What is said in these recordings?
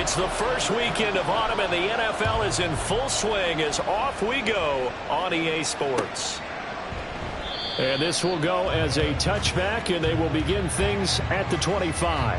It's the first weekend of autumn, and the NFL is in full swing as off we go on EA Sports. And this will go as a touchback, and they will begin things at the 25.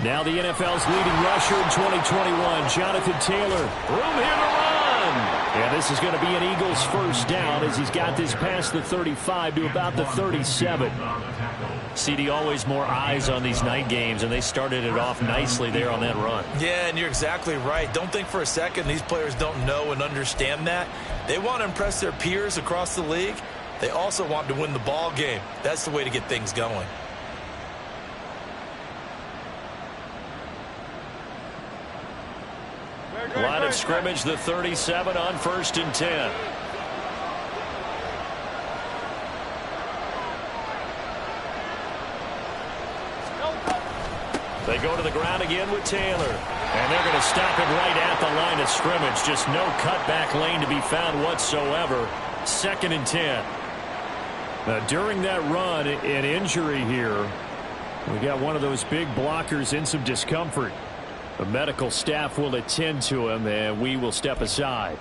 Now the NFL's leading rusher in 2021, Jonathan Taylor. Room here to run. And this is going to be an Eagles first down as he's got this past the 35 to about the 37. CD, always more eyes on these night games, and they started it off nicely there on that run. Yeah, and you're exactly right. Don't think for a second these players don't know and understand that. They want to impress their peers across the league. They also want to win the ball game. That's the way to get things going. Line of scrimmage, the 37 on 1st and 10. They go to the ground again with Taylor. And they're going to stop it right at the line of scrimmage. Just no cutback lane to be found whatsoever. 2nd and 10. Now, during that run, an injury here. We got one of those big blockers in some discomfort. The medical staff will attend to him, and we will step aside.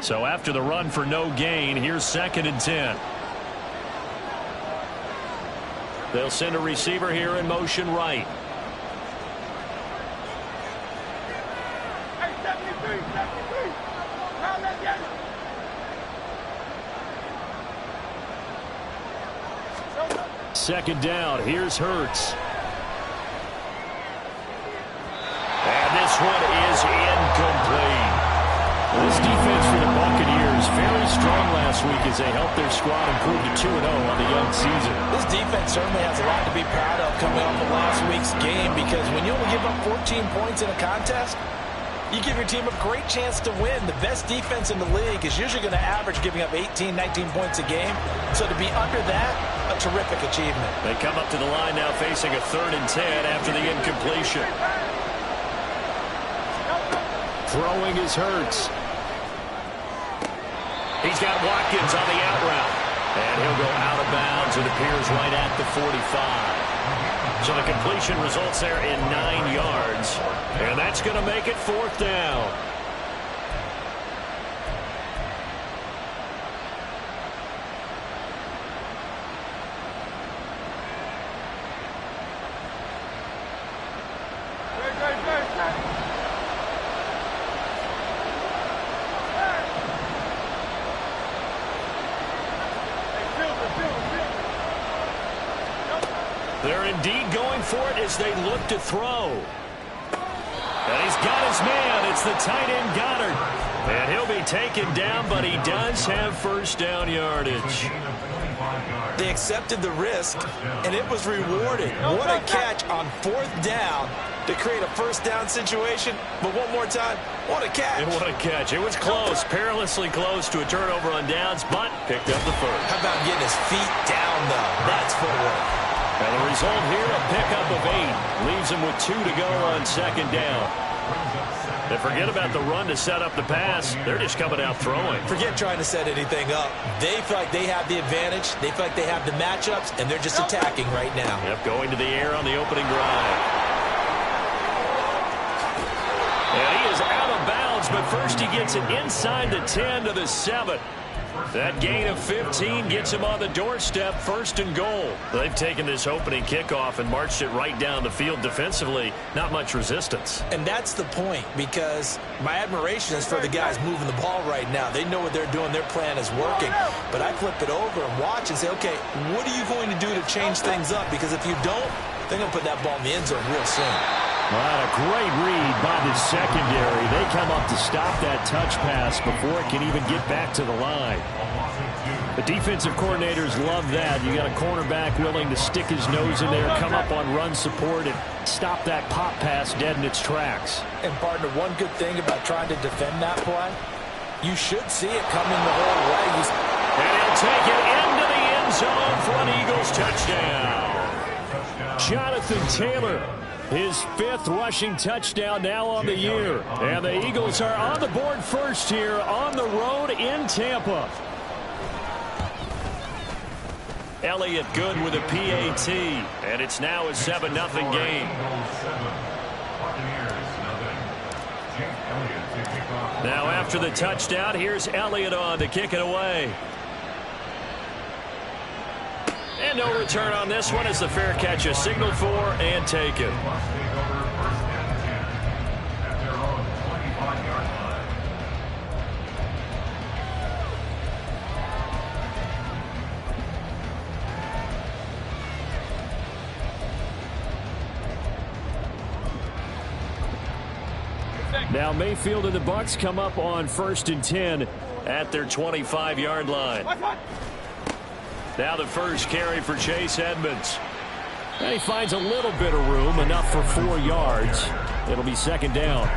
So after the run for no gain, here's 2nd and 10. They'll send a receiver here in motion right. Second down, here's Hurts. And this one is incomplete. This defense for the Buccaneers, very strong last week as they helped their squad improve to 2-0 on the young season. This defense certainly has a lot to be proud of coming off of last week's game, because when you only give up 14 points in a contest, you give your team a great chance to win. The best defense in the league is usually going to average giving up 18, 19 points a game. So to be under that, a terrific achievement. They come up to the line now facing a 3rd and 10 after the incompletion. Throwing is Hurts. He's got Watkins on the out route. And he'll go out of bounds. It appears right at the 45. So the completion results there in 9 yards. And that's going to make it 4th down. They're indeed going for it as they look to throw. And he's got his man. It's the tight end Goddard. And he'll be taken down, but he does have first down yardage. They accepted the risk, and it was rewarded. What a catch on 4th down to create a first down situation. But one more time, what a catch. And what a catch. It was close, perilously close to a turnover on downs, but picked up the first. How about getting his feet down, though? That's footwork. And the result here, a pickup of 8. Leaves him with 2 to go on 2nd down. And forget about the run to set up the pass. They're just coming out throwing. Forget trying to set anything up. They feel like they have the advantage. They feel like they have the matchups, and they're just attacking right now. Yep, going to the air on the opening drive. And he is out of bounds, but first he gets it inside the 10 to the 7. That gain of 15 gets him on the doorstep, 1st and goal. They've taken this opening kickoff and marched it right down the field defensively. Not much resistance. And that's the point, because my admiration is for the guys moving the ball right now. They know what they're doing. Their plan is working. But I flip it over and watch and say, okay, what are you going to do to change things up? Because if you don't, they're going to put that ball in the end zone real soon. Well, a great read by the secondary. They come up to stop that touch pass before it can even get back to the line. The defensive coordinators love that. You got a cornerback willing to stick his nose in there, come up on run support, and stop that pop pass dead in its tracks. And, partner, one good thing about trying to defend that play, you should see it coming the whole way. And he'll take it into the end zone for an Eagles touchdown. Jonathan Taylor, his 5th rushing touchdown now on the year. And the Eagles are on the board first here on the road in Tampa. Elliott good with a PAT, and it's now a 7-0 game. Now after the touchdown, here's Elliott on to kick it away. And no return on this one as the fair catch is signaled for and taken. Now Mayfield and the Bucs come up on 1st and 10 at their 25-yard line. Now the first carry for Chase Edmonds. And he finds a little bit of room, enough for 4 yards. It'll be 2nd down.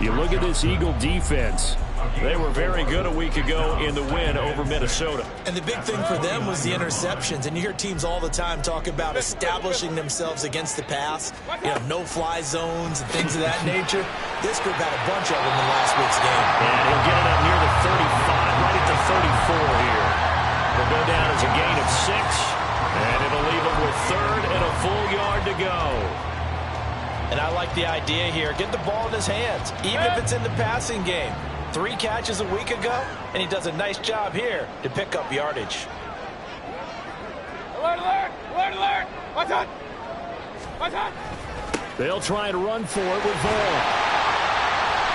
You look at this Eagle defense. They were very good a week ago in the win over Minnesota. And the big thing for them was the interceptions. And you hear teams all the time talk about establishing themselves against the pass. You know, no-fly zones and things of that nature. This group had a bunch of them in last week's game. And he'll get it up near the 35, right at the 34 here. It'll go down as a gain of 6. And it'll leave him with 3rd and a full yard to go. And I like the idea here. Get the ball in his hands, even if it's in the passing game. 3 catches a week ago, and he does a nice job here to pick up yardage. Alert, alert! Alert, alert! Watch out! Watch out! They'll try to run for it with Vaughn.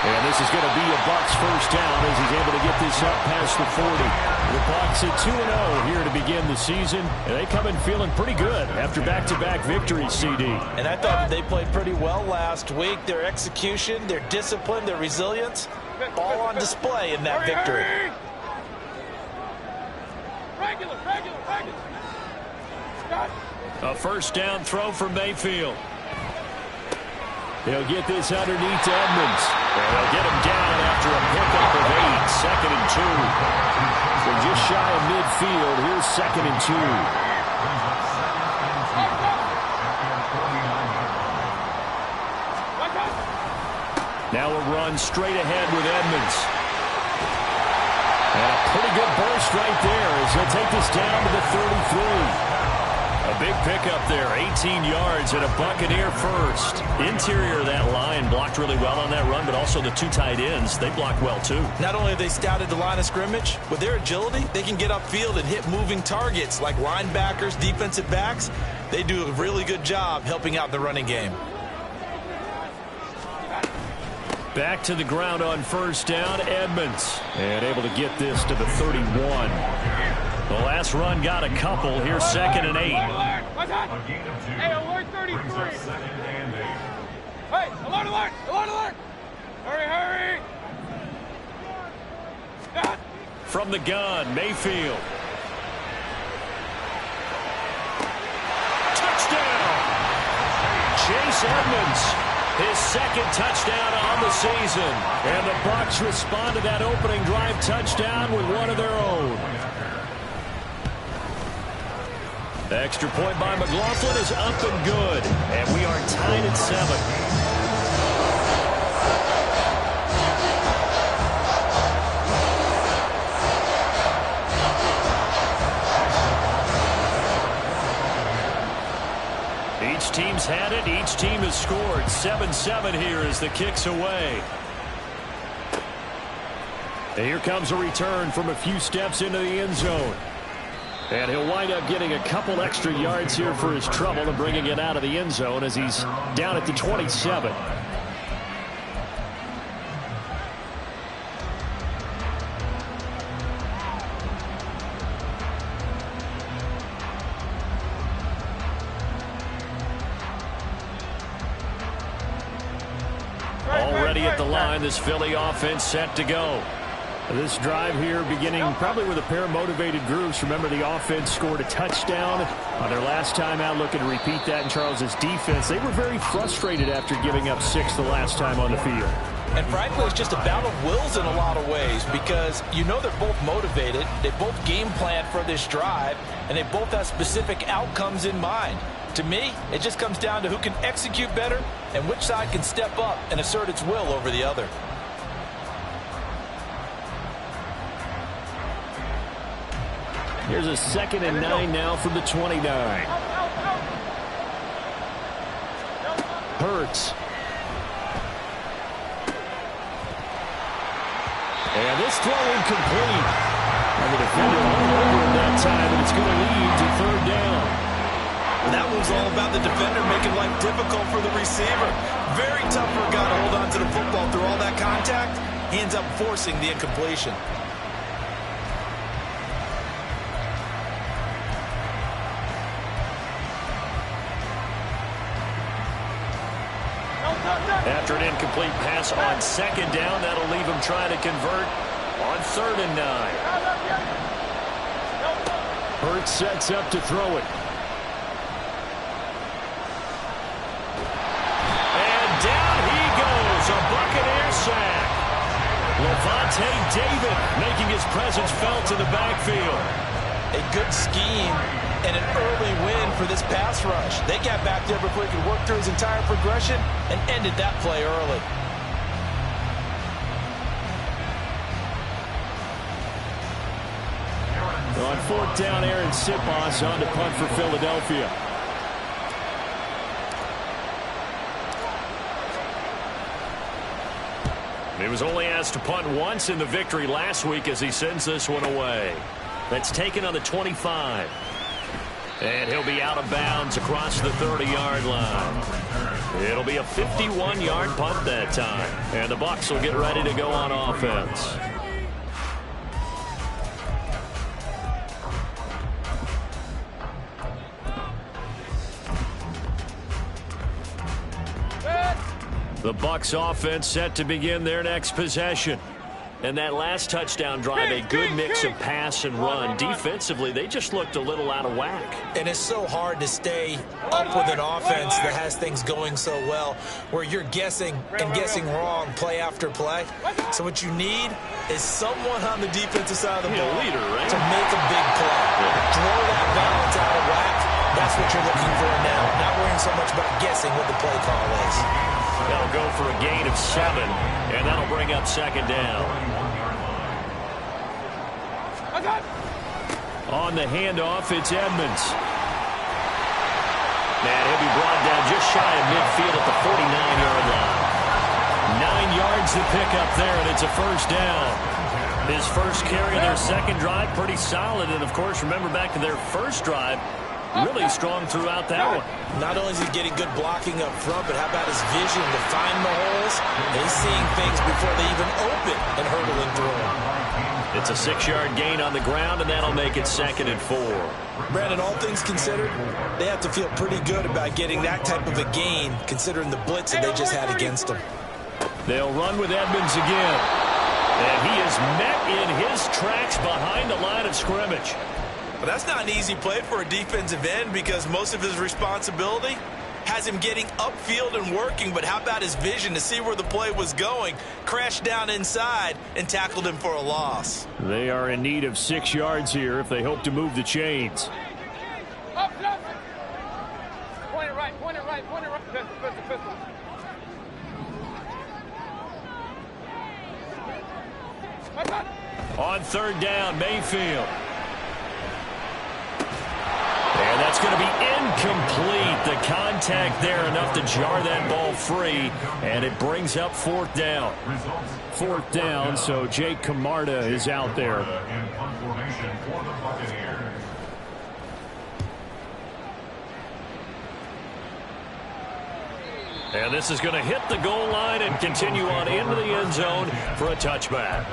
And this is going to be a Bucs first down as he's able to get this up past the 40. The Bucs at 2-0 here to begin the season, and they come in feeling pretty good after back-to-back victories, CD. And I thought they played pretty well last week. Their execution, their discipline, their resilience, all on display in that victory. Regular, regular, regular. A first down throw for Mayfield. He'll get this underneath to Edmonds. And they'll get him down after a pickup of 8. 2nd and 2. They're just shy of midfield. Here's 2nd and 2. Now a run straight ahead with Edmonds. And a pretty good burst right there as he'll take this down to the 33. A big pickup there, 18 yards and a Buccaneer first. Interior of that line blocked really well on that run, but also the 2 tight ends, they blocked well too. Not only have they scouted the line of scrimmage, with their agility, they can get upfield and hit moving targets like linebackers, defensive backs. They do a really good job helping out the running game. Back to the ground on first down, Edmonds. And able to get this to the 31. The last run got a couple. Here's 2nd and 8. Hey, alert 33. Hey, alert, alert, alert, alert. Hurry, hurry. From the gun, Mayfield. Touchdown! Chase Edmonds, his 2nd touchdown on the season. And the Bucs respond to that opening drive touchdown with one of their own. The extra point by McLaughlin is up and good. And we are tied at 7. Each team's had it. Each team has scored. 7-7 here as the kick's away. And here comes a return from a few steps into the end zone. And he'll wind up getting a couple extra yards here for his trouble and bringing it out of the end zone as he's down at the 27. ready at the line. This Philly offense set to go. This drive here beginning probably with a pair of motivated groups. Remember, the offense scored a touchdown on their last time out, looking to repeat that in Charles's defense. They were very frustrated after giving up 6 the last time on the field. And frankly, it's just a battle of wills in a lot of ways because you know they're both motivated. They both game plan for this drive, and they both have specific outcomes in mind. To me, it just comes down to who can execute better and which side can step up and assert its will over the other. Here's a 2nd and 9 now from the 29. Hurts. And this throw incomplete. And the defender all over him that time, and it's going to lead to 3rd down. Well, that was all about the defender making life difficult for the receiver. Very tough for a guy to hold on to the football through all that contact. He ends up forcing the incompletion. After an incomplete pass on 2nd down, that'll leave him trying to convert on 3rd and 9. Hurts sets up to throw it. And down he goes, a Buccaneer sack. Levante David making his presence felt in the backfield. A good scheme and an early win for this pass rush. They got back there before he could work through his entire progression and ended that play early. On 4th down, Aaron Sipos on to punt for Philadelphia. He was only asked to punt once in the victory last week as he sends this one away. That's taken on the 25. And he'll be out of bounds across the 30-yard line. It'll be a 51-yard punt that time. And the Bucs will get ready to go on offense. The Bucs offense set to begin their next possession. And that last touchdown drive, a good mix of pass and run. Defensively, they just looked a little out of whack. And it's so hard to stay up with an offense that has things going so well, where you're guessing and guessing wrong play after play. So what you need is someone on the defensive side of the ball leader, right? to make a big play. Throw that balance out of whack. That's what you're looking for now. Not worrying so much about guessing what the play call is. They'll go for a gain of 7, and that'll bring up 2nd down. On the handoff, it's Edmonds. And he'll be brought down just shy of midfield at the 49-yard line. 9 yards to pick up there, and it's a 1st down. His first carry of their 2nd drive, pretty solid. And, of course, remember back to their first drive, really strong throughout that one. Not only is he getting good blocking up front, but how about his vision to find the holes? He's seeing things before they even open and hurdling through them. It's a 6-yard gain on the ground, and that'll make it 2nd and 4. Brandon, all things considered, they have to feel pretty good about getting that type of a gain, considering the blitz that they just had against them. They'll run with Edmonds again. And he is met in his tracks behind the line of scrimmage. But that's not an easy play for a defensive end because most of his responsibility has him getting upfield and working. But how about his vision to see where the play was going? Crashed down inside and tackled him for a loss. They are in need of 6 yards here if they hope to move the chains. Point it right, point it right, point it right. Pistol. On 3rd down, Mayfield. And that's going to be incomplete. The contact there enough to jar that ball free, and it brings up 4th down. 4th down, so Jake Camarda is out there. And this is going to hit the goal line and continue on into the end zone for a touchback.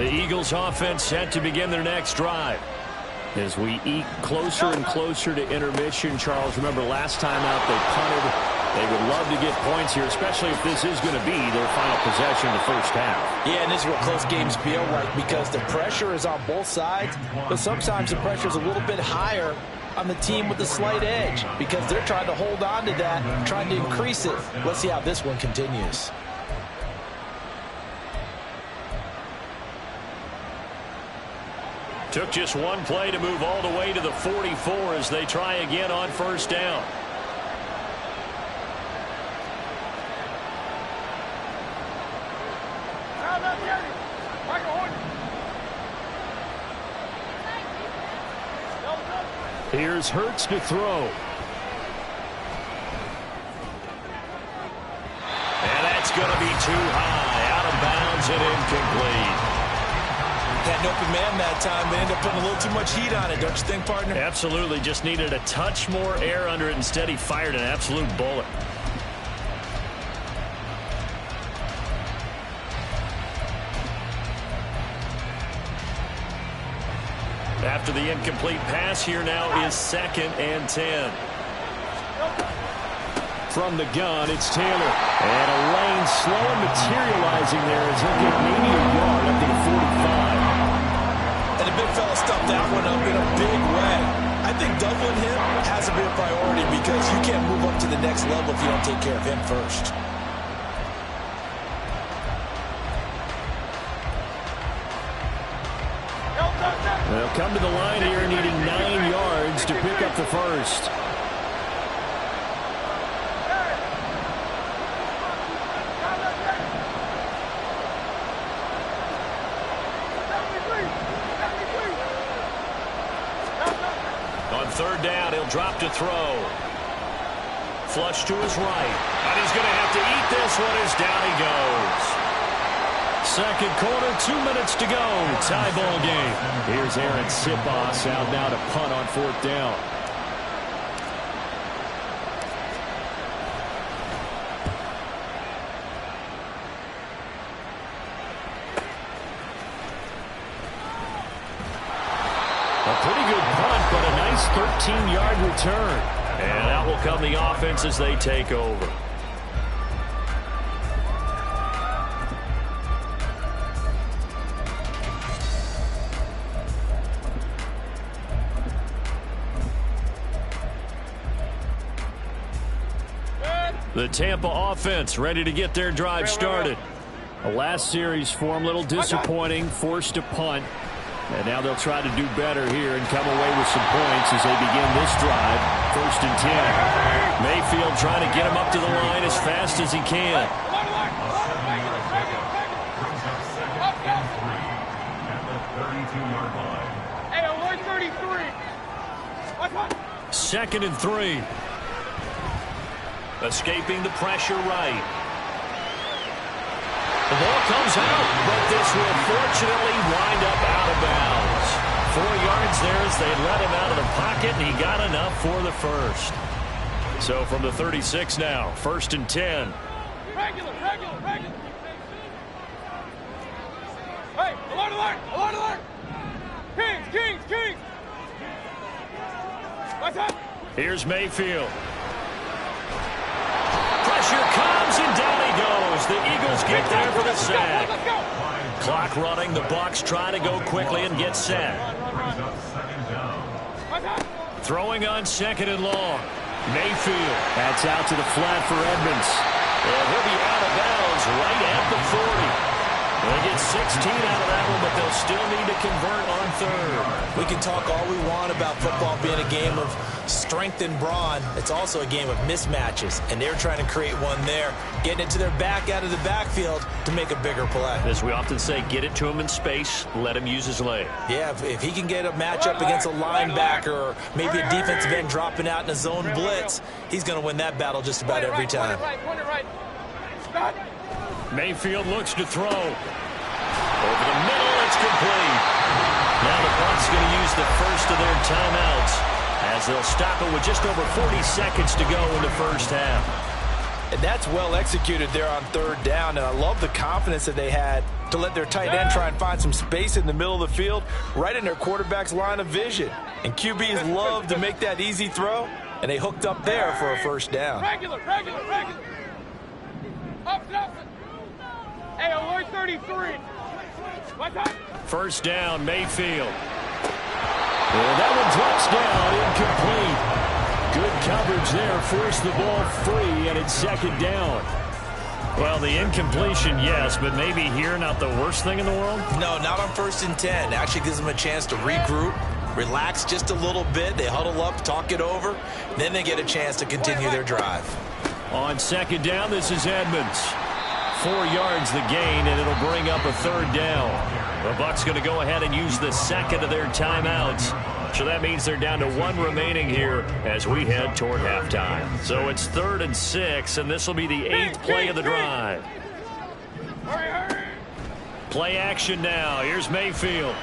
The Eagles offense set to begin their next drive. As we eke closer and closer to intermission, Charles, remember last time out they punted. They would love to get points here, especially if this is going to be their final possession in the first half. Yeah, and this is what close games feel like because the pressure is on both sides, but sometimes the pressure is a little bit higher on the team with the slight edge because they're trying to hold on to that, trying to increase it. Let's see how this one continues. Took just one play to move all the way to the 44 as they try again on first down. Here's Hurts to throw. And that's going to be too high. Out of bounds and incomplete. Had an open man that time, but ended up putting a little too much heat on it, don't you think, partner? Absolutely. Just needed a touch more air under it. Instead, he fired an absolute bullet. After the incomplete pass, here now is 2nd and 10. From the gun, it's Taylor. And a lane slow and materializing there as he'll get maybe a yard up to the 45. And the big fella stuffed that one up in a big way. I think doubling him has to be a priority because you can't move up to the next level if you don't take care of him first. They'll come to the line here needing 9 yards to pick up the first. On third down, he'll drop to throw. Flush to his right. And he's going to have to eat this one as down he goes. Second quarter, 2 minutes to go. Tie ball game. Here's Aaron Sipos out now to punt on fourth down. A pretty good punt, but a nice 13-yard return. And out will come the offense as they take over. The Tampa offense ready to get their drive started. The last series for them, a little disappointing, forced to punt. And now they'll try to do better here and come away with some points as they begin this drive. 1st and 10. Mayfield trying to get him up to the line as fast as he can. Hey, alert 33. 2nd and 3. Escaping the pressure right. The ball comes out, but this will fortunately wind up out of bounds. 4 yards there as they let him out of the pocket, and he got enough for the first. So from the 36 now, 1st and 10. Regular. Hey, alert. Kings. What's up? Here's Mayfield. Pressure comes, and down he goes. The Eagles get there for the sack. Let's go. Clock running. The Bucs try to go quickly and get set. Throwing on 2nd and long. Mayfield. That's out to the flat for Edmonds. And he'll be out of bounds right at the 40. They get 16 out of that one, but they'll still need to convert on 3rd. We can talk all we want about football being a game of strength and brawn. It's also a game of mismatches, and they're trying to create one there, getting it to their back out of the backfield to make a bigger play. As we often say, get it to him in space, let him use his leg. Yeah, if he can get a matchup against a linebacker or maybe a defensive end dropping out in a zone blitz, he's going to win that battle just about every time. Mayfield looks to throw. Over the middle, it's complete. Now the Bucs going to use the first of their timeouts as they'll stop it with just over 40 seconds to go in the first half. And that's well executed there on third down. And I love the confidence that they had to let their tight end try and find some space in the middle of the field, right in their quarterback's line of vision. And QBs love to make that easy throw, and they hooked up there for a first down. Regular. Up. Hey, alert 33. What's up? First down, Mayfield. And that one drops down, incomplete. Good coverage there, forced the ball free, and it's second down. Well, the incompletion, yes, but maybe here not the worst thing in the world? No, not on 1st and 10. Actually gives them a chance to regroup, relax just a little bit. They huddle up, talk it over, then they get a chance to continue their drive. On second down, this is Edmonds. 4 yards the gain, and it'll bring up a third down. The Bucs going to go ahead and use the second of their timeouts. So that means they're down to 1 remaining here as we head toward halftime. So it's 3rd and 6, and this will be the 8th play of the drive. Hurry. Play action now. Here's Mayfield.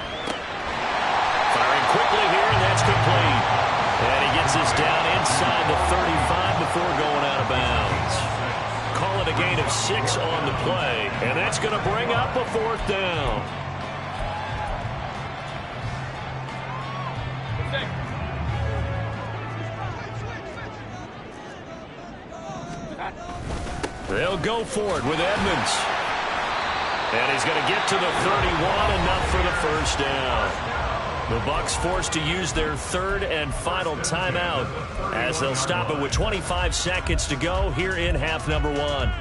Firing quickly here, and that's complete. And he gets us down inside the 35 before going out of bounds. Call it a gain of 6 on the play, and that's going to bring up a 4th down. They'll go for it with Edmonds. And he's going to get to the 31, enough for the first down. The Bucs forced to use their 3rd and final timeout as they'll stop it with 25 seconds to go here in half number 1.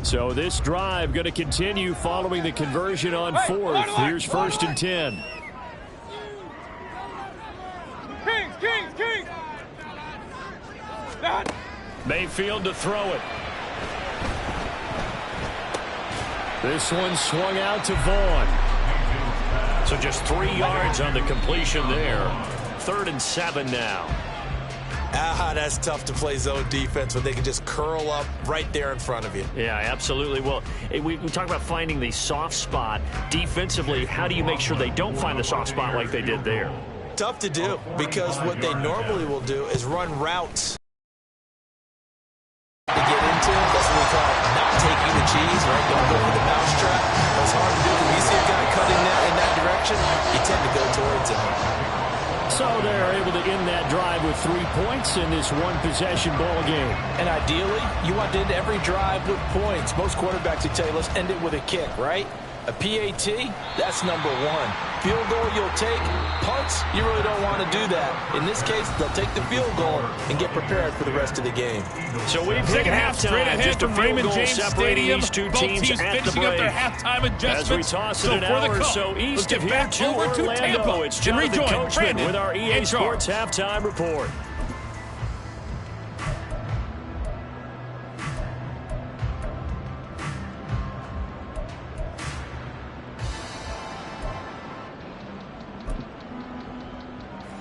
So this drive going to continue following the conversion on 4th. Here's 1st and 10. Kings. Mayfield to throw it. This one swung out to Vaughn. So just 3 yards on the completion there. 3rd and 7 now. That's tough to play zone defense when they can just curl up right there in front of you. Yeah, absolutely. Well, we talk about finding the soft spot. Defensively, how do you make sure they don't find the soft spot like they did there? Tough to do, because what they normally will do is run routes to get into. That's what we call not taking the cheese, right? Don't go for the mousetrap. That's hard to do. When you see a guy cutting in that direction, you tend to go towards him. So they're able to end that drive with 3 points in this one-possession ball game. And ideally, you want to end every drive with points. Most quarterbacks would tell you, let's end it with a kick, right? A PAT, that's number 1. Field goal you'll take. Punts, you really don't want to do that. In this case, they'll take the field goal and get prepared for the rest of the game. So we've hit halftime. Just a field goal separating these two teams at the break. As we toss it an hour or so east of here to Orlando, it's Jonathan Coachman with our EA Sports Halftime Report.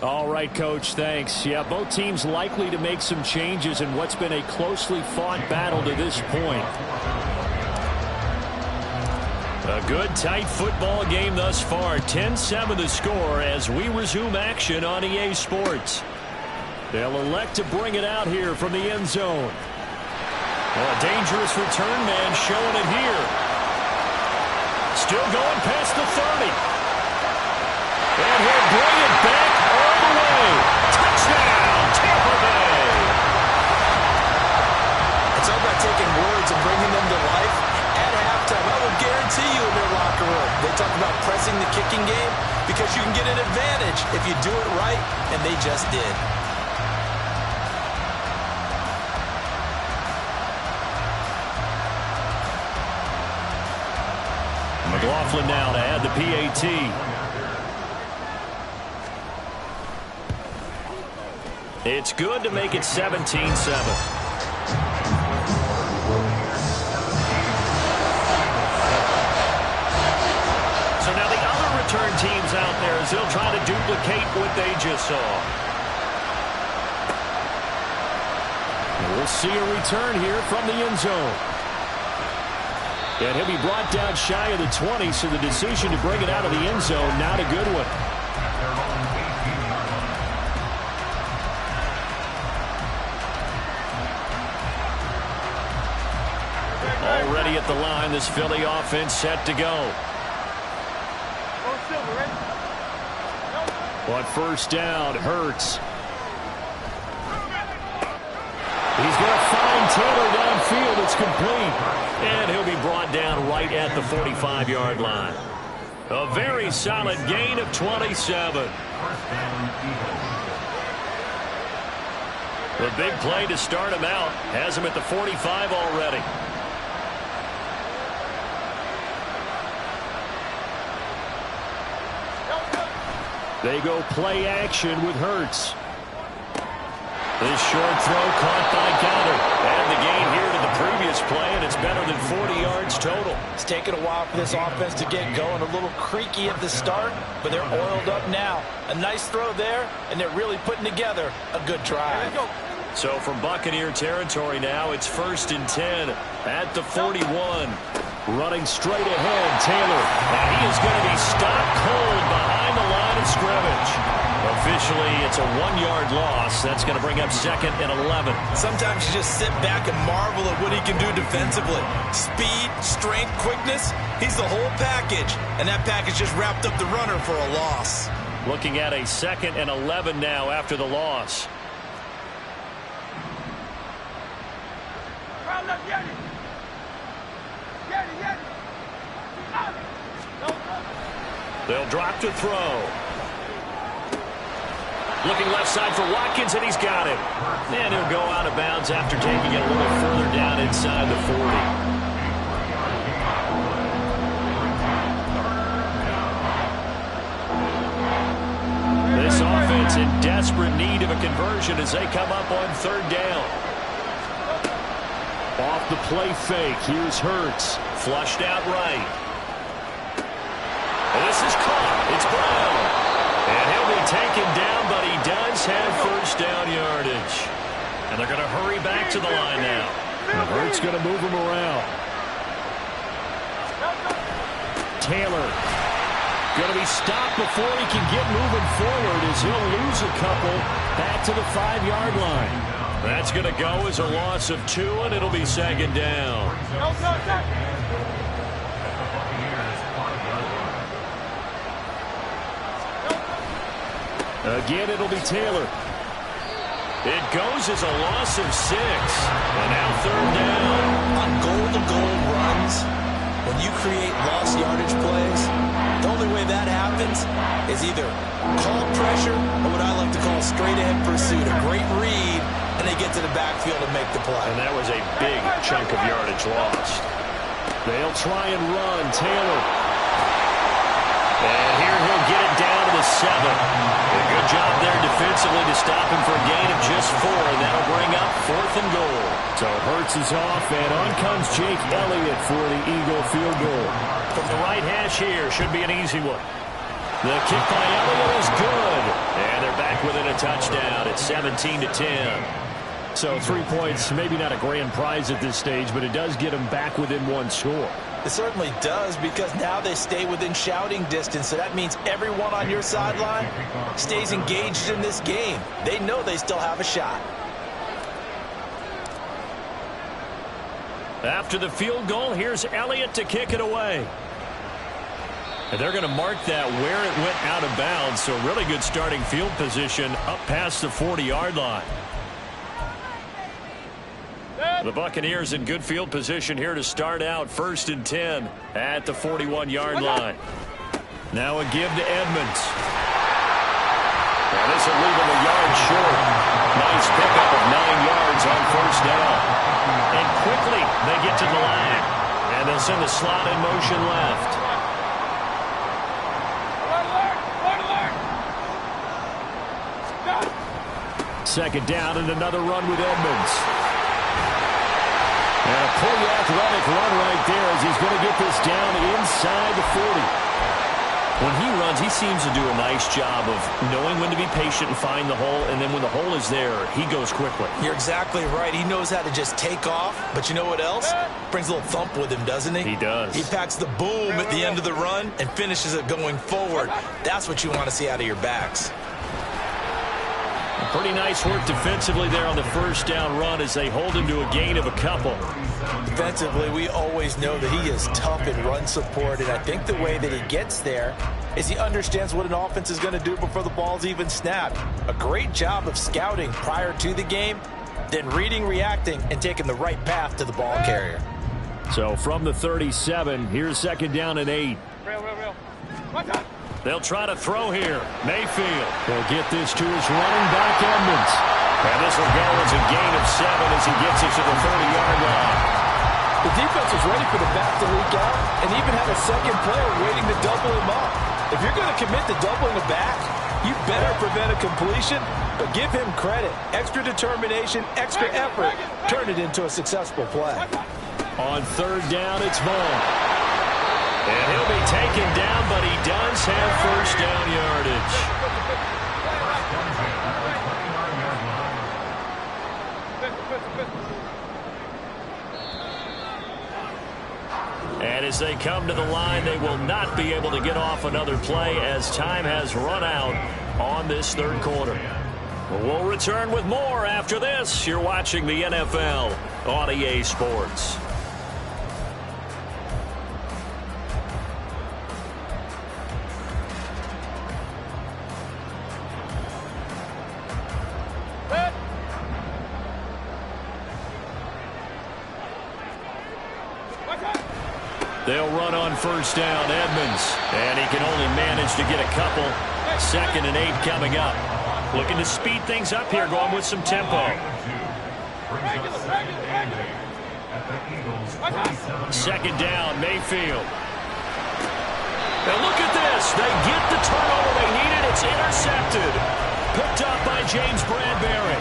All right, Coach, thanks. Yeah, both teams likely to make some changes in what's been a closely fought battle to this point. A good, tight football game thus far. 10-7 the score as we resume action on EA Sports. They'll elect to bring it out here from the end zone. Well, a dangerous return man showing it here. Still going past the 30. And he'll bring it back all the way. Touchdown, Tampa Bay. It's all about taking words and bringing them to life at halftime. I will guarantee you in their locker room, they talk about pressing the kicking game because you can get an advantage if you do it right, and they just did. McLaughlin now to add the PAT. It's good to make it 17-7. So now the other return teams out there as they'll try to duplicate what they just saw. We'll see a return here from the end zone. And he'll be brought down shy of the 20, so the decision to bring it out of the end zone, not a good one. Already at the line, this Philly offense set to go. On first down, Hurts. He's going to find Taylor downfield. It's complete. And he'll be brought down right at the 45-yard line. A very solid gain of 27. The big play to start him out has him at the 45 already. They go play action with Hurts. This short throw caught by Goddard. And the gain here to the previous play, and it's better than 40 yards total. It's taken a while for this offense to get going. A little creaky at the start, but they're oiled up now. A nice throw there, and they're really putting together a good drive. So from Buccaneer territory now, it's 1st and 10 at the 41. Running straight ahead, Taylor. And he is going to be stopped cold behind the line of scrimmage. Officially, it's a 1-yard loss. That's going to bring up 2nd and 11. Sometimes you just sit back and marvel at what he can do defensively. Speed, strength, quickness. He's the whole package. And that package just wrapped up the runner for a loss. Looking at a 2nd and 11 now after the loss. They'll drop to throw. Looking left side for Watkins, and he's got it. And he'll go out of bounds after taking it a little further down inside the 40. This offense in desperate need of a conversion as they come up on 3rd down. Off the play fake, here's Hurts. Flushed out right. And this is caught. It's Brown. And he'll be taken down, but he does have 1st down yardage. And they're going to hurry back to the line now. And Hurts going to move him around. Taylor going to be stopped before he can get moving forward as he'll lose a couple back to the 5-yard line. That's going to go as a loss of 2, and it'll be 2nd down. Again, it'll be Taylor. It goes as a loss of 6. And now 3rd down. On goal-to-goal runs, when you create lost yardage plays, the only way that happens is either call pressure or what I like to call straight-ahead pursuit. A great read, and they get to the backfield and make the play. And that was a big chunk of yardage lost. They'll try and run. Taylor. And here he'll get it down to the 7. A good job there defensively to stop him for a gain of just 4. And that'll bring up 4th and goal. So Hurts is off, and on comes Jake Elliott for the Eagle field goal. From the right hash here, should be an easy one. The kick by Elliott is good. And they're back within a touchdown. It's 17-10. So 3 points, maybe not a grand prize at this stage, but it does get them back within 1 score. It certainly does, because now they stay within shouting distance, so that means everyone on your sideline stays engaged in this game. They know they still have a shot. After the field goal, here's Elliott to kick it away. And they're going to mark that where it went out of bounds, so really good starting field position up past the 40-yard line. The Buccaneers in good field position here to start out 1st and 10 at the 41-yard line. Now a give to Edmonds. And this will leave him a yard short. Nice pickup of 9 yards on 1st down. And quickly they get to the line. And they'll send the slot in motion left. Second down and another run with Edmonds. And a pretty athletic run right there as he's going to get this down inside the 40. When he runs, he seems to do a nice job of knowing when to be patient and find the hole, and then when the hole is there, he goes quickly. You're exactly right. He knows how to just take off, but you know what else? Brings a little thump with him, doesn't he? He does. He packs the boom at the end of the run and finishes it going forward. That's what you want to see out of your backs. Pretty nice work defensively there on the first down run as they hold him to a gain of a couple. Defensively, we always know that he is tough in run support, and I think the way that he gets there is he understands what an offense is going to do before the ball's even snapped. A great job of scouting prior to the game, then reading, reacting, and taking the right path to the ball carrier. So from the 37, here's second down and 8. Real. Watch out. They'll try to throw here. Mayfield. They'll get this to his running back, Edmonds. And this will go as a gain of 7 as he gets it to the 30-yard line. The defense was ready for the back to leak out and even had a second player waiting to double him up. If you're going to commit to doubling a back, you better prevent a completion, but give him credit. Extra determination, extra effort, turn it into a successful play. On third down, it's Vaughn. And he'll be taken down, but he does have first down yardage. And as they come to the line, they will not be able to get off another play as time has run out on this third quarter. We'll return with more after this. You're watching the NFL on EA Sports. They'll run on first down, Edmonds, and he can only manage to get a couple. Second and 8 coming up. Looking to speed things up here, going with some tempo. Second down, Mayfield. Now look at this. They get the turnover they needed. It's intercepted. Picked up by James Bradbury.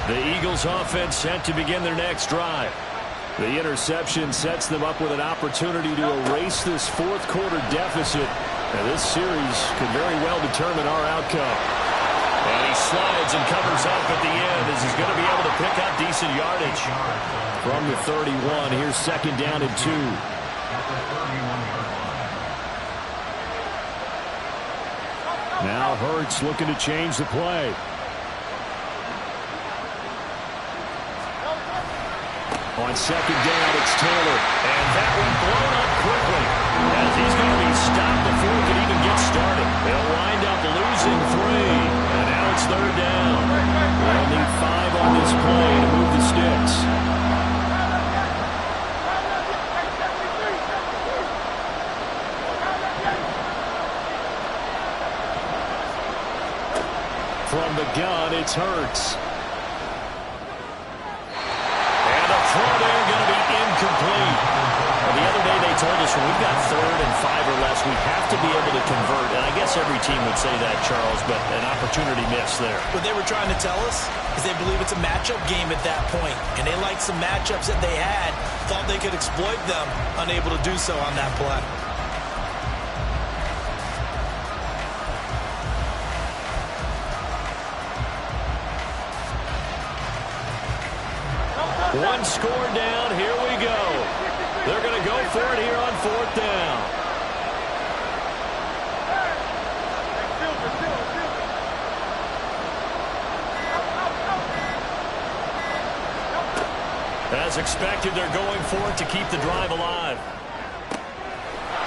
The Eagles offense set to begin their next drive. The interception sets them up with an opportunity to erase this fourth quarter deficit. Now this series could very well determine our outcome. And he slides and covers up at the end as he's going to be able to pick up decent yardage. From the 31, here's second down and 2. Now Hurts looking to change the play. On second down, it's Taylor. And that one blown up quickly as he's going to be stopped before he can even get started. They'll wind up losing 3. And now it's third down. They'll need 5 on this play to move the sticks. From the gun, it's Hurts. Throw there going to be incomplete. Well, the other day they told us when we've got 3rd and 5 or less, we have to be able to convert. And I guess every team would say that, Charles, but an opportunity missed there. What they were trying to tell us is they believe it's a matchup game at that point. And they liked some matchups that they had, thought they could exploit them, unable to do so on that play. One score down. Here we go. They're going to go for it here on fourth down. As expected, they're going for it to keep the drive alive.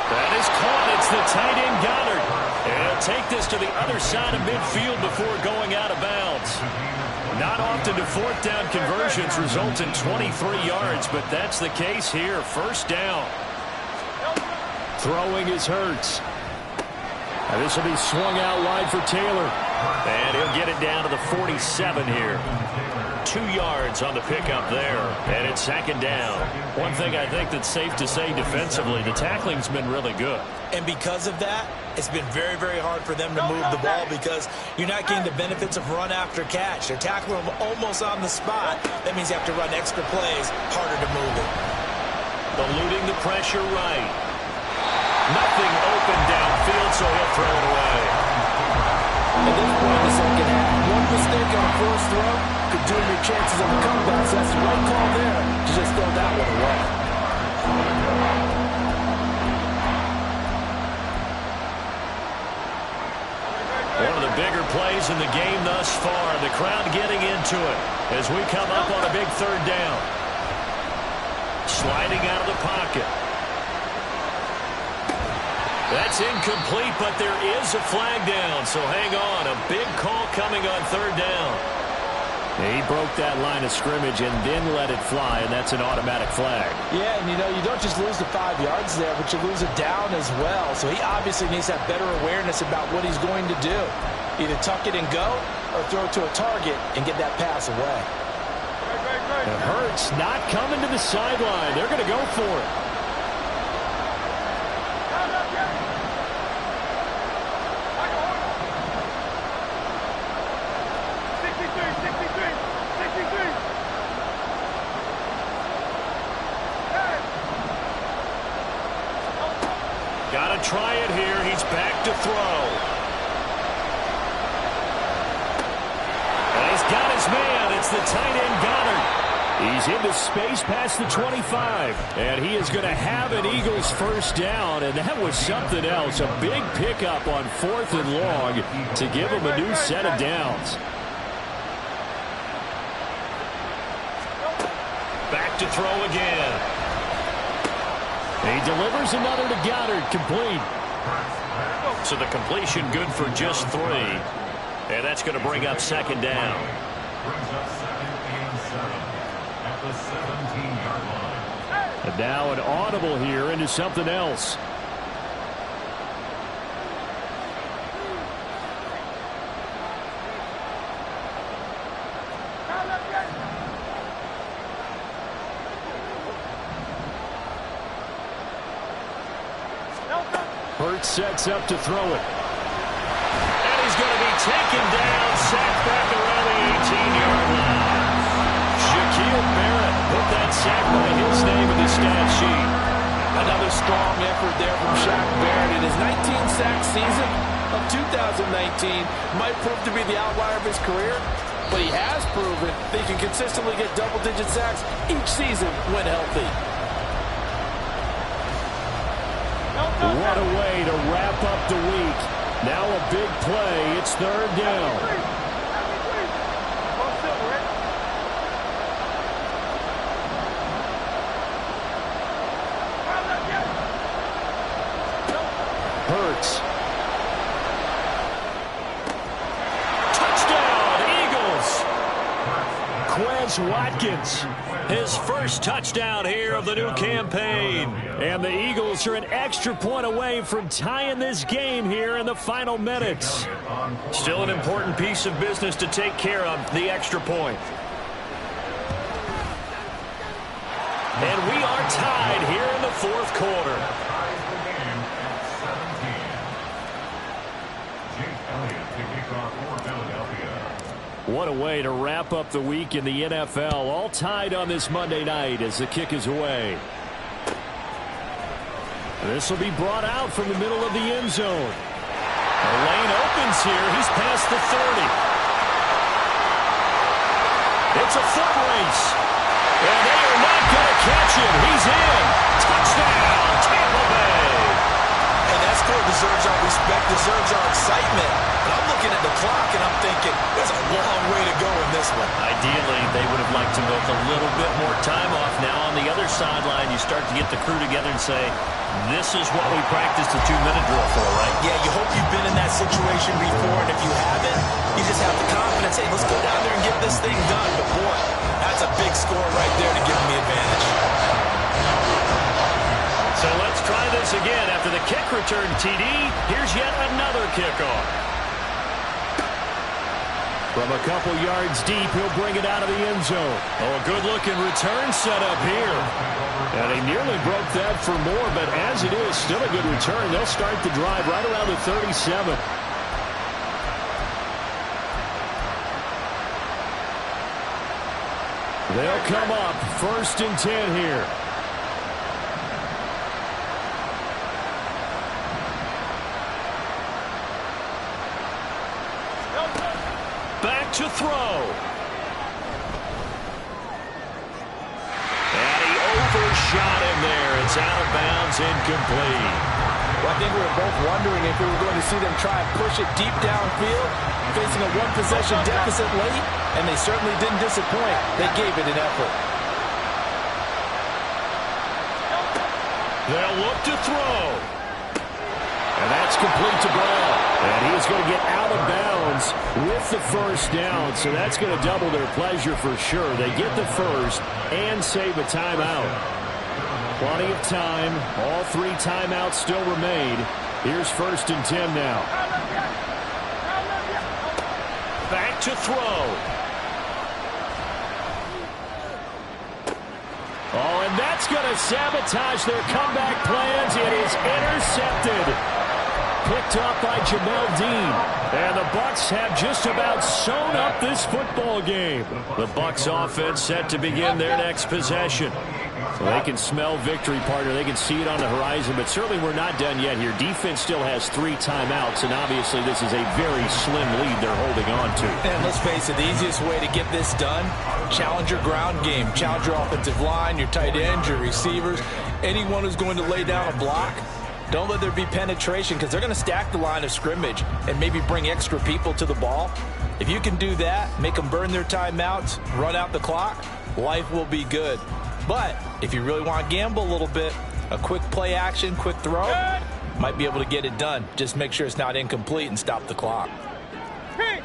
That is caught. It's the tight end Goddard. And he'll take this to the other side of midfield before going out of bounds. Not often do fourth down conversions result in 23 yards, but that's the case here. First down. Throwing is Hurts. And this will be swung out wide for Taylor. And he'll get it down to the 47 here. 2 yards on the pickup there. And it's second down. One thing I think that's safe to say defensively, the tackling's been really good. And because of that, it's been very, very hard for them to move the ball because you're not getting the benefits of run after catch. They're tackling them almost on the spot. That means you have to run extra plays, harder to move it. Eluding the pressure right. Nothing open downfield, so he'll throw it away. At this point in the second half, one mistake on a first throw could doom your chances on the comeback. So that's the right call there to just throw that one away. plays in the game thus far. The crowd getting into it as we come up on a big third down. Sliding out of the pocket. That's incomplete, but there is a flag down, so hang on. A big call coming on third down. He broke that line of scrimmage and then let it fly, and that's an automatic flag. Yeah, and you don't just lose the 5 yards there, but you lose it down as well. So he obviously needs to have better awareness about what he's going to do. Either tuck it and go or throw it to a target and get that pass away. And Hurts not coming to the sideline. They're going to go for it. Got to try it here. He's back to throw. And he's got his man. It's the tight end Goddard. He's into space past the 25. And he is going to have an Eagles first down. And that was something else. A big pickup on 4th and long to give him a new set of downs. Back to throw again. He delivers another to Goddard, complete. So the completion good for just 3. And that's going to bring up second down. And now an audible here into something else. Hurts sets up to throw it. And he's going to be taken down, sacked back around the 18-yard line. Shaquille Barrett put that sack by his name in the stat sheet. Another strong effort there from Shaq Barrett. In his 19-sack season of 2019 might prove to be the outlier of his career, but he has proven that he can consistently get double-digit sacks each season when healthy. What a way to wrap up the week. Now a big play. It's third down. Hurts. Touchdown, Eagles. Quez Watkins. His first touchdown here of the new campaign. And the Eagles are an extra point away from tying this game here in the final minutes. Still an important piece of business to take care of, the extra point. And we are tied here in the 4th quarter. What a way to wrap up the week in the NFL. All tied on this Monday night as the kick is away. This will be brought out from the middle of the end zone. The lane opens here. He's past the 30. It's a foot race. And they are not going to catch him. He's in. Touchdown, Tampa Bay. And that score deserves our respect, deserves our excitement. But I'm looking at the clock and I'm thinking, there's a long way to go in this one. Ideally, they would have liked to milk a little bit more time off. Now on the other sideline, you start to get the crew together and say, this is what we practiced the 2-minute drill for, right? Yeah, you hope you've been in that situation before, and if you haven't, you just have the confidence, hey, let's go down there and get this thing done. But boy, that's a big score right there to give them the advantage. So let's try this again. After the kick return, TD, here's yet another kickoff. From a couple yards deep, he'll bring it out of the end zone. Oh, a good-looking return set up here. And he nearly broke that for more, but as it is, still a good return. They'll start the drive right around the 37. They'll come up 1st and 10 here. Back to throw. And he overshot him there. It's out of bounds, incomplete. Well, I think we were both wondering if we were going to see them try and push it deep downfield, facing a one-possession deficit late, and they certainly didn't disappoint. They gave it an effort. They'll look to throw. And that's complete to Brown. And he's going to get out of bounds with the first down. So that's going to double their pleasure for sure. They get the first and save a timeout. Plenty of time. All 3 timeouts still remain. Here's 1st and 10 now. Back to throw. Oh, and that's going to sabotage their comeback plans. It is intercepted. Picked up by Jamel Dean. And the Bucs have just about sewn up this football game. The Bucs offense set to begin their next possession. Well, they can smell victory, partner. They can see it on the horizon, but certainly we're not done yet here. Defense still has 3 timeouts, and obviously this is a very slim lead they're holding on to. And let's face it, the easiest way to get this done, challenge your ground game. Challenge your offensive line, your tight ends, your receivers, anyone who's going to lay down a block. Don't let there be penetration because they're going to stack the line of scrimmage and maybe bring extra people to the ball. If you can do that, make them burn their timeouts, run out the clock, life will be good. But if you really want to gamble a little bit, a quick play action, quick throw, might be able to get it done. Just make sure it's not incomplete and stop the clock. Kings!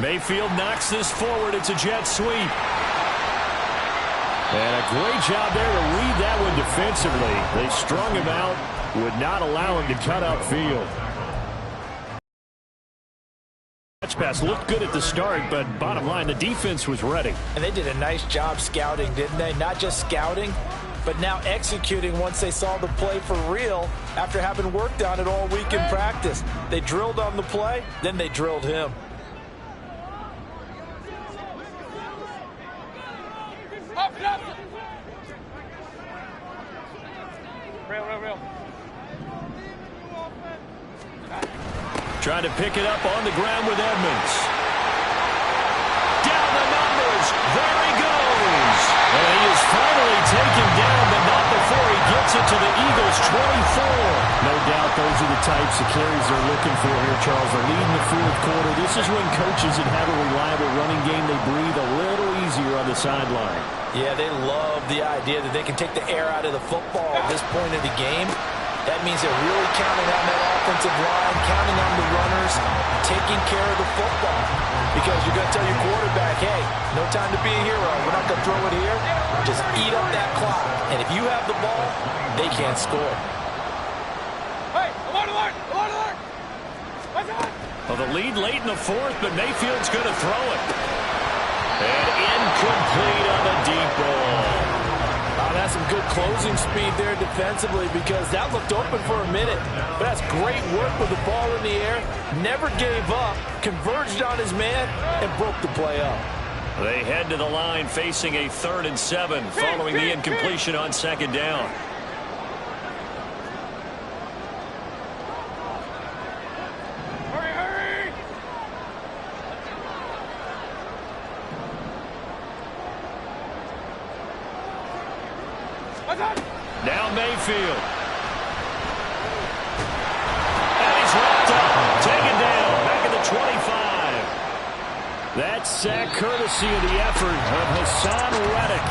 Mayfield knocks this forward. It's a jet sweep. And a great job there to read that one defensively. They strung him out, would not allow him to cut upfield. Pass looked good at the start, but bottom line, the defense was ready. And they did a nice job scouting, didn't they? Not just scouting, but now executing once they saw the play for real after having worked on it all week in practice. They drilled on the play, then they drilled him. Real. Trying to pick it up on the ground with Edmonds. Down the numbers. There he goes. And he is finally taken down, but not before he gets it to the Eagles' 24. No doubt those are the types of carries they're looking for here, Charles. They're leading the 4th quarter. This is when coaches that have a reliable running game, they breathe a little easier on the sideline. Yeah, they love the idea that they can take the air out of the football at this point of the game. That means they're really counting on that offensive line, counting on the runners, taking care of the football. Because you're going to tell your quarterback, hey, no time to be a hero. We're not going to throw it here. Just eat up that clock. And if you have the ball, they can't score. Hey, alert! Well, the lead late in the 4th, but Mayfield's going to throw it. And incomplete on the deep ball. That's some good closing speed there defensively because that looked open for a minute. But that's great work with the ball in the air. Never gave up, converged on his man, and broke the play up. They head to the line facing a 3rd and 7 following the incompletion on 2nd down. Hurry! Now Mayfield. And he's wrapped up. Taken down. Back at the 25. That sack courtesy of the effort of Hassan Reddick.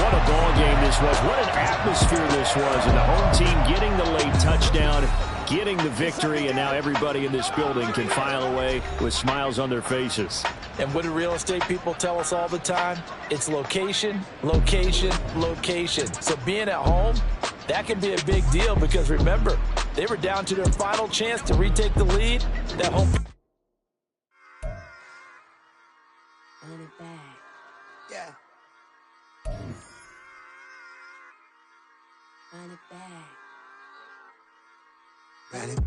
What a ball game this was. What an atmosphere this was. And the home team getting the late touchdown, getting the victory, and now everybody in this building can file away with smiles on their faces. And what do real estate people tell us all the time? It's location, location, location. So being at home, that can be a big deal because remember, they were down to their final chance to retake the lead. That home. Run it back. Yeah. Run it back. Run it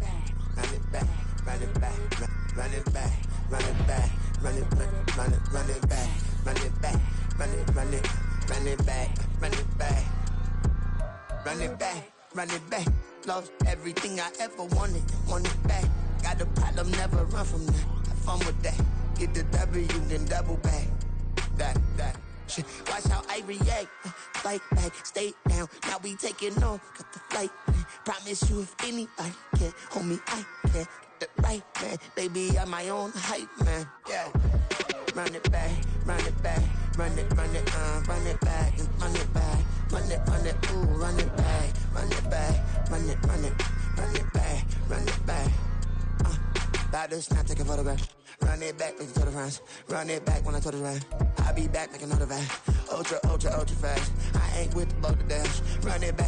back. Run it back. Run it back. Run it back. Run it back. Run it back. Run it back. Run it back. Run it back. Run it back. Run it back. Run it back. Run it back. Lost everything I ever wanted. Want it back. Got a problem, never run from that. Have fun with that. Get the W, then double back. That. action. Watch how I react. Fight back, stay down. Now we taking off, got the flight. Promise you if anybody can, homie, I can. Get the right, man. Baby, I'm my own hype, man. Yeah. Run it back, run it back, run it back, and run it back, run it, ooh, run it back, run it back, run it back, run it back. About to snap, take a photograph. Run it back, make it to the friends. Run it back when I told it right. I'll be back, make another back. Ultra, ultra, ultra fast. I ain't with the boat to dash. Run it back.